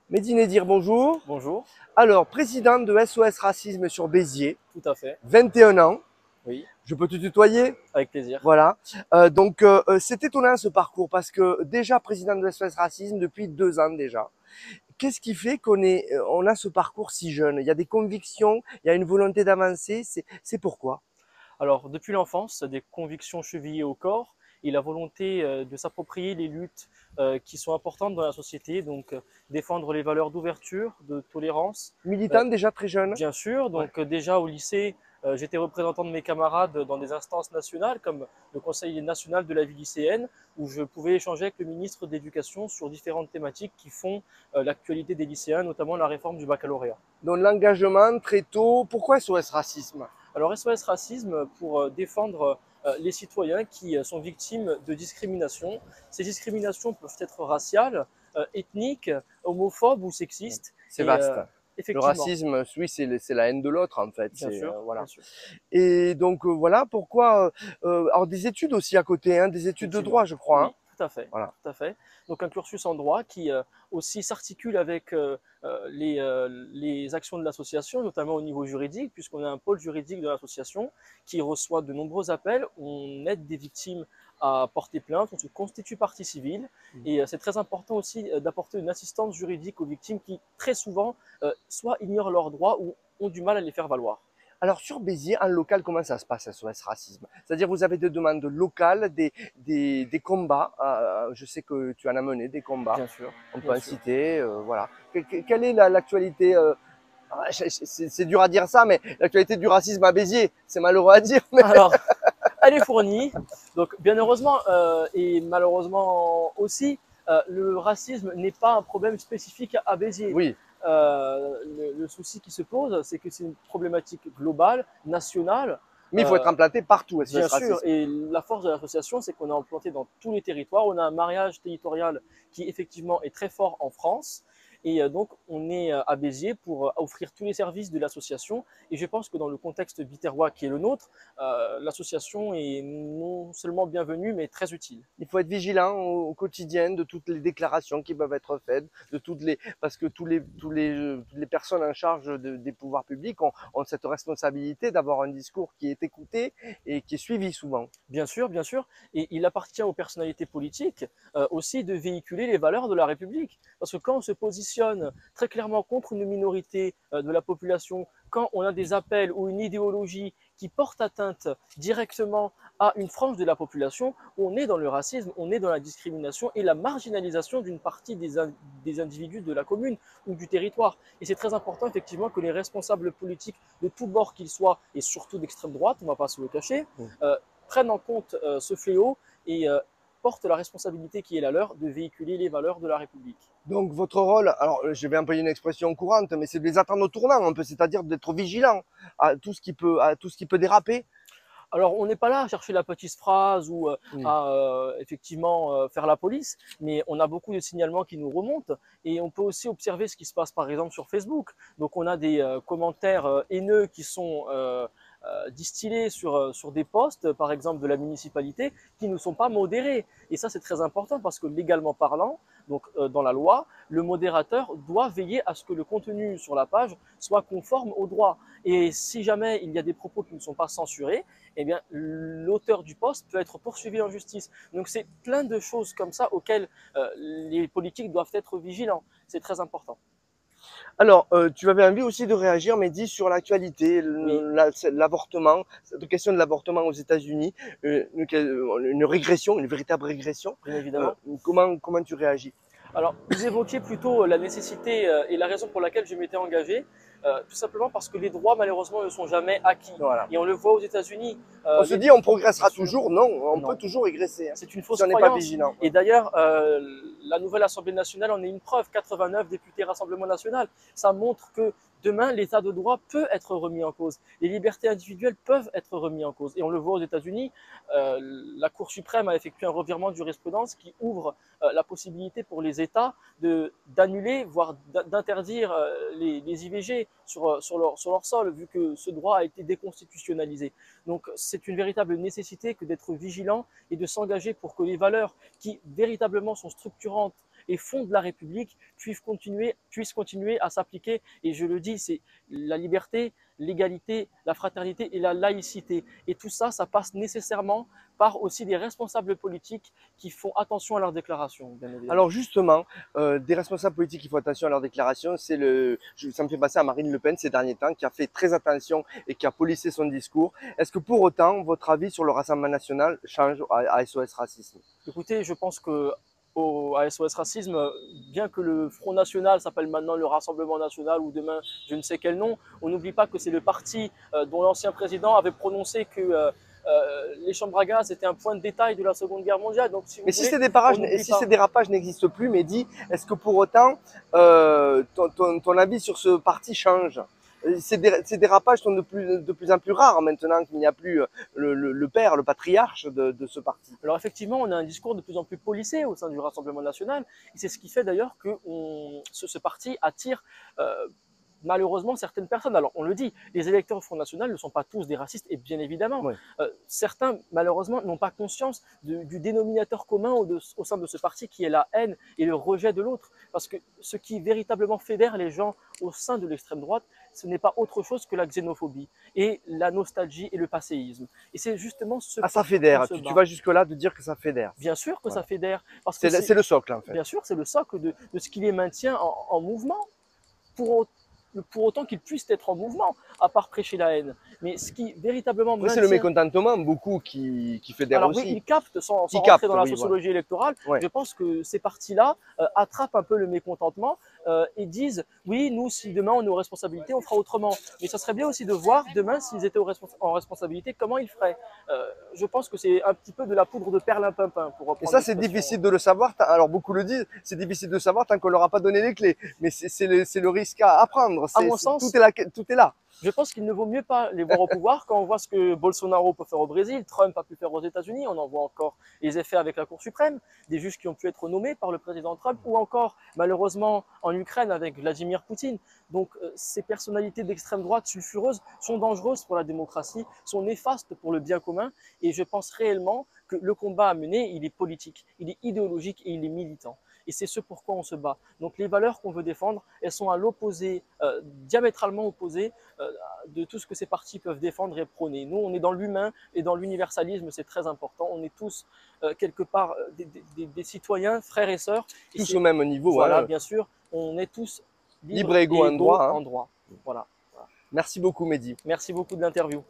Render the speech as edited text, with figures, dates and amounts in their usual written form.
Mehdi Nedir, bonjour. Bonjour, Alors, président de SOS Racisme sur Béziers, tout à fait. 21 ans. Oui, Je peux te tutoyer? avec plaisir. Voilà. C'est étonnant ce parcours parce que déjà président de SOS Racisme depuis 2 ans déjà. Qu'est-ce qui fait on a ce parcours si jeune? Il y a des convictions, il y a une volonté d'avancer. C'est pourquoi? Alors, depuis l'enfance, des convictions chevillées au corps et la volonté de s'approprier les luttes qui sont importantes dans la société, donc défendre les valeurs d'ouverture, de tolérance. Militant déjà très jeune. Bien sûr, Ouais. donc déjà au lycée, j'étais représentant de mes camarades dans des instances nationales comme le Conseil national de la vie lycéenne, où je pouvais échanger avec le ministre de l'Éducation sur différentes thématiques qui font l'actualité des lycéens, notamment la réforme du baccalauréat. Donc l'engagement très tôt. Pourquoi SOS Racisme? Alors SOS Racisme pour défendre les citoyens qui sont victimes de discrimination. Ces discriminations peuvent être raciales, ethniques, homophobes ou sexistes. C'est Et vaste. Le effectivement, racisme, oui, c'est la haine de l'autre en fait. bien sûr, bien Voilà. sûr, Et donc voilà pourquoi. Alors des études aussi à côté, hein, des études de droit, effectivement, je crois. Hein. oui, tout à fait. Voilà. Tout à fait. Donc un cursus en droit qui aussi s'articule avec les actions de l'association, notamment au niveau juridique, puisqu'on a un pôle juridique de l'association qui reçoit de nombreux appels. On aide des victimes à porter plainte, on se constitue partie civile, et c'est très important aussi d'apporter une assistance juridique aux victimes qui très souvent soit ignorent leurs droits ou ont du mal à les faire valoir. Alors sur Béziers, en local, comment ça se passe SOS Racisme? C'est-à-dire vous avez des demandes locales, des combats. Je sais que tu en as mené des combats. Bien sûr, On peut bien en sûr. citer. Voilà. Quelle est l'actualité c'est dur à dire ça, mais l'actualité du racisme à Béziers, c'est malheureux à dire. Mais... Alors, elle est fournie. Donc, bien heureusement et malheureusement aussi, le racisme n'est pas un problème spécifique à Béziers. Oui, Le souci qui se pose, c'est que c'est une problématique globale, nationale. mais il faut être Euh, implanté partout Bien SOS sûr, Racisme. et la force de l'association, c'est qu'on est implanté dans tous les territoires. On a un mariage territorial qui effectivement est très fort en France. Et donc, on est à Béziers pour offrir tous les services de l'association. Et je pense que dans le contexte biterrois qui est le nôtre, l'association est non seulement bienvenue, mais très utile. Il faut être vigilant au quotidien de toutes les déclarations qui peuvent être faites, parce que toutes les personnes en charge des pouvoirs publics ont cette responsabilité d'avoir un discours qui est écouté et qui est suivi souvent. Bien sûr, bien sûr. Et il appartient aux personnalités politiques aussi de véhiculer les valeurs de la République. Parce que quand on se positionne très clairement contre une minorité de la population, quand on a des appels ou une idéologie qui porte atteinte directement à une frange de la population, on est dans le racisme, on est dans la discrimination et la marginalisation d'une partie des individus de la commune ou du territoire. Et c'est très important effectivement que les responsables politiques de tous bords qu'ils soient, et surtout d'extrême droite, on ne va pas se le cacher, prennent en compte ce fléau et portent la responsabilité qui est la leur de véhiculer les valeurs de la République. Donc votre rôle, alors je vais employer une expression courante, mais c'est de les attendre au tournant un peu, c'est-à-dire d'être vigilant à tout ce qui peut déraper. Alors, on n'est pas là à chercher la petite phrase ou Oui. à effectivement faire la police, mais on a beaucoup de signalements qui nous remontent et on peut aussi observer ce qui se passe par exemple sur Facebook. Donc, on a des commentaires haineux qui sont distillés sur des posts, par exemple de la municipalité, qui ne sont pas modérés. Et ça, c'est très important parce que légalement parlant, donc dans la loi, le modérateur doit veiller à ce que le contenu sur la page soit conforme au droit. Et si jamais il y a des propos qui ne sont pas censurés, eh bien, l'auteur du poste peut être poursuivi en justice. Donc, c'est plein de choses comme ça auxquelles les politiques doivent être vigilants. C'est très important. Alors, tu avais envie aussi de réagir, Mehdi, sur l'actualité, Oui, l'avortement, cette question de l'avortement aux États-Unis, une régression, une véritable régression. bien Euh, évidemment. comment tu réagis? Alors, vous évoquiez plutôt la nécessité et la raison pour laquelle je m'étais engagé, tout simplement parce que les droits, malheureusement, ne sont jamais acquis. Voilà. Et on le voit aux États-Unis. On se dit on Bien progressera sûr, toujours. Non, on peut non. toujours régresser hein, C'est une si fausse on n'est pas croyance. vigilant. Et d'ailleurs, la nouvelle Assemblée nationale en est une preuve. 89 députés Rassemblement national. Ça montre que demain, l'état de droit peut être remis en cause. Les libertés individuelles peuvent être remises en cause. Et on le voit aux États-Unis, la Cour suprême a effectué un revirement de jurisprudence qui ouvre la possibilité pour les États d'annuler, voire d'interdire les IVG sur leur sol, vu que ce droit a été déconstitutionnalisé. Donc c'est une véritable nécessité que d'être vigilant et de s'engager pour que les valeurs qui véritablement sont structurantes et fondent la République puissent continuer à s'appliquer. Et je le dis, c'est la liberté, l'égalité, la fraternité et la laïcité. Et tout ça, ça passe nécessairement par aussi des responsables politiques qui font attention à leurs déclarations, bien évidemment. Alors justement, des responsables politiques qui font attention à leurs déclarations, ça me fait passer à Marine Le Pen ces derniers temps, qui a fait très attention et qui a policé son discours. Est-ce que pour autant, votre avis sur le Rassemblement national change à SOS Racisme? Écoutez, je pense que à SOS Racisme, bien que le Front National s'appelle maintenant le Rassemblement National ou demain je ne sais quel nom, on n'oublie pas que c'est le parti dont l'ancien président avait prononcé que les chambres à gaz étaient un point de détail de la Seconde Guerre mondiale. Donc, si vous Mais voulez, si ces dérapages n'existent plus, Mehdi, est-ce que pour autant ton avis sur ce parti change? Ces dérapages sont de plus en plus rares maintenant qu'il n'y a plus le père, le patriarche de ce parti. Alors effectivement, on a un discours de plus en plus policé au sein du Rassemblement national, et c'est ce qui fait d'ailleurs que ce parti attire malheureusement certaines personnes. Alors on le dit, les électeurs au Front National ne sont pas tous des racistes, et bien évidemment, Oui. certains malheureusement n'ont pas conscience du dénominateur commun au sein de ce parti qui est la haine et le rejet de l'autre. Parce que ce qui véritablement fédère les gens au sein de l'extrême droite, ce n'est pas autre chose que la xénophobie et la nostalgie et le passéisme. Et c'est justement ce Ah, ça fédère. Tu bat. vas jusque-là de dire que ça fédère. Bien sûr que Voilà. ça fédère. Parce que c'est le socle en fait. bien sûr, c'est le socle de ce qui les maintient en mouvement. Pour autant qu'ils puissent être en mouvement, à part prêcher la haine. Mais ce qui véritablement Après, maintient... c'est le mécontentement, beaucoup qui fédèrent Alors aussi. oui, ils captent, sans Ils rentrer captent, dans la oui, sociologie électorale, Ouais. je pense que ces partis-là attrapent un peu le mécontentement et disent, oui, nous, si demain on est aux responsabilités, on fera autrement. Mais ça serait bien aussi de voir, demain, s'ils étaient en responsabilité, comment ils feraient. Je pense que c'est un petit peu de la poudre de perlimpinpin, pour reprendre Et ça, c'est l'expression. difficile de le savoir. Alors, beaucoup le disent, c'est difficile de savoir tant qu'on leur a pas donné les clés. Mais c'est le risque à prendre. À mon sens, Tout est là. je pense qu'il ne vaut mieux pas les voir au pouvoir quand on voit ce que Bolsonaro peut faire au Brésil, Trump a pu faire aux États-Unis, on en voit encore les effets avec la Cour suprême, des juges qui ont pu être nommés par le président Trump, ou encore malheureusement en Ukraine avec Vladimir Poutine. Donc ces personnalités d'extrême droite sulfureuses sont dangereuses pour la démocratie, sont néfastes pour le bien commun, et je pense réellement que le combat à mener, il est politique, il est idéologique et il est militant. Et c'est ce pourquoi on se bat. Donc les valeurs qu'on veut défendre, elles sont à l'opposé, diamétralement opposées de tout ce que ces partis peuvent défendre et prôner. Nous, on est dans l'humain et dans l'universalisme, c'est très important. On est tous, quelque part, des citoyens, frères et sœurs. Et Tous au même niveau. voilà, Hein. bien sûr, on est tous Libre et égaux en droit. Hein. Voilà. Merci beaucoup, Mehdi. Merci beaucoup de l'interview.